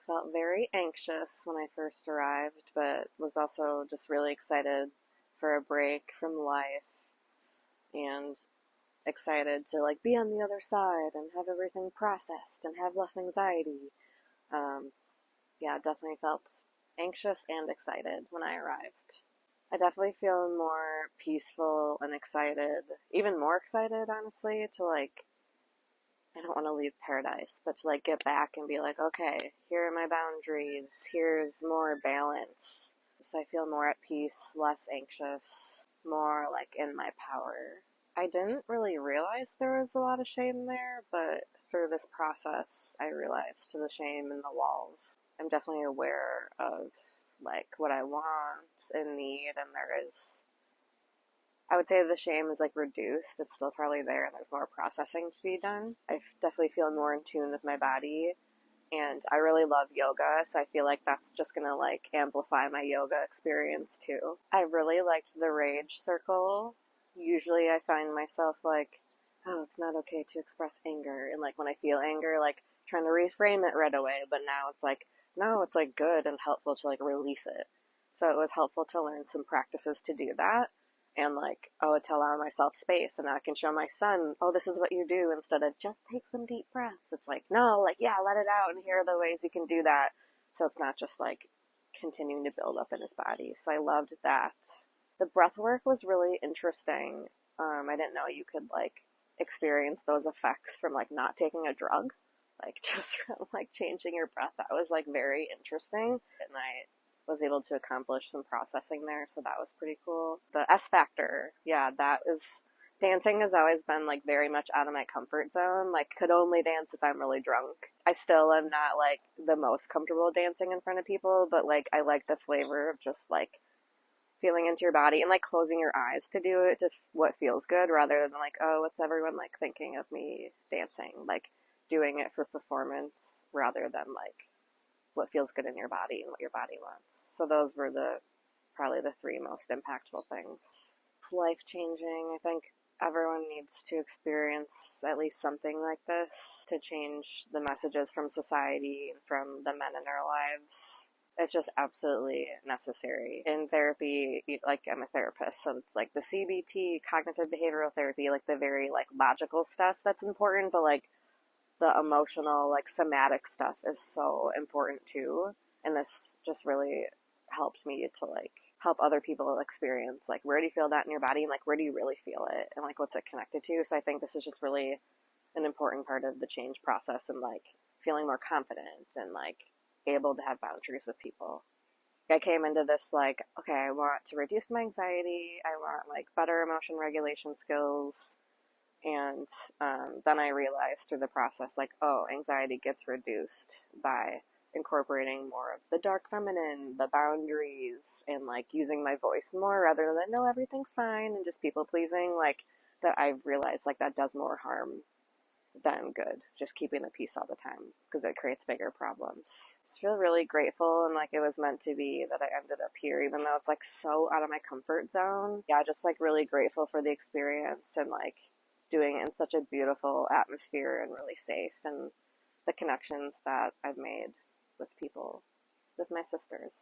felt very anxious when I first arrived, but was also just really excited for a break from life and excited to like be on the other side and have everything processed and have less anxiety. Um, yeah, definitely felt anxious and excited when I arrived. I definitely feel more peaceful and excited, even more excited, honestly, to like, I don't want to leave paradise, but to like get back and be like, okay, here are my boundaries, here's more balance. So I feel more at peace, less anxious, more like in my power. I didn't really realize there was a lot of shame there, but through this process, I realized the shame in the walls. I'm definitely aware of like what I want and need, and there is, I would say the shame is like reduced. It's still probably there, and there's more processing to be done. I definitely feel more in tune with my body, and I really love yoga, so I feel like that's just gonna like amplify my yoga experience too. I really liked the rage circle. Usually I find myself like, oh, it's not okay to express anger, and like when I feel anger, like trying to reframe it right away, but now it's like, no, it's like good and helpful to like release it. So it was helpful to learn some practices to do that, and like, oh, to allow myself space, and I can show my son, oh, this is what you do, instead of just take some deep breaths. It's like, no, like, yeah, let it out, and here are the ways you can do that. So it's not just like continuing to build up in his body. So I loved that. The breath work was really interesting. I didn't know you could like experience those effects from like not taking a drug, like just from like changing your breath. That was like very interesting, and I was able to accomplish some processing there, so that was pretty cool. The S factor, yeah, that is, dancing has always been like very much out of my comfort zone. Like, could only dance if I'm really drunk. I still am not like the most comfortable dancing in front of people, but like I like the flavor of just like feeling into your body and like closing your eyes to do it to what feels good, rather than like, oh, what's everyone like thinking of me dancing, like doing it for performance rather than like what feels good in your body and what your body wants. So those were probably the three most impactful things. It's life-changing. I think everyone needs to experience at least something like this to change the messages from society and from the men in our lives. It's just absolutely necessary. In therapy, like I'm a therapist, so it's like the CBT, cognitive behavioral therapy, like the very like logical stuff that's important, but like the emotional, like somatic stuff is so important too. And this just really helped me to like help other people experience like, where do you feel that in your body, and like where do you really feel it, and like what's it connected to. So I think this is just really an important part of the change process, and like feeling more confident and like able to have boundaries with people. I came into this like, okay, I want to reduce my anxiety, I want like better emotion regulation skills. And then I realized through the process, like, oh, anxiety gets reduced by incorporating more of the dark feminine, the boundaries, and like using my voice more rather than, no, everything's fine, and just people pleasing. Like, that I've realized like that does more harm than good, just keeping the peace all the time, because it creates bigger problems. Just feel really grateful, and like it was meant to be that I ended up here, even though it's like so out of my comfort zone. Yeah, just like really grateful for the experience, and like doing it in such a beautiful atmosphere and really safe, and the connections that I've made with people, with my sisters.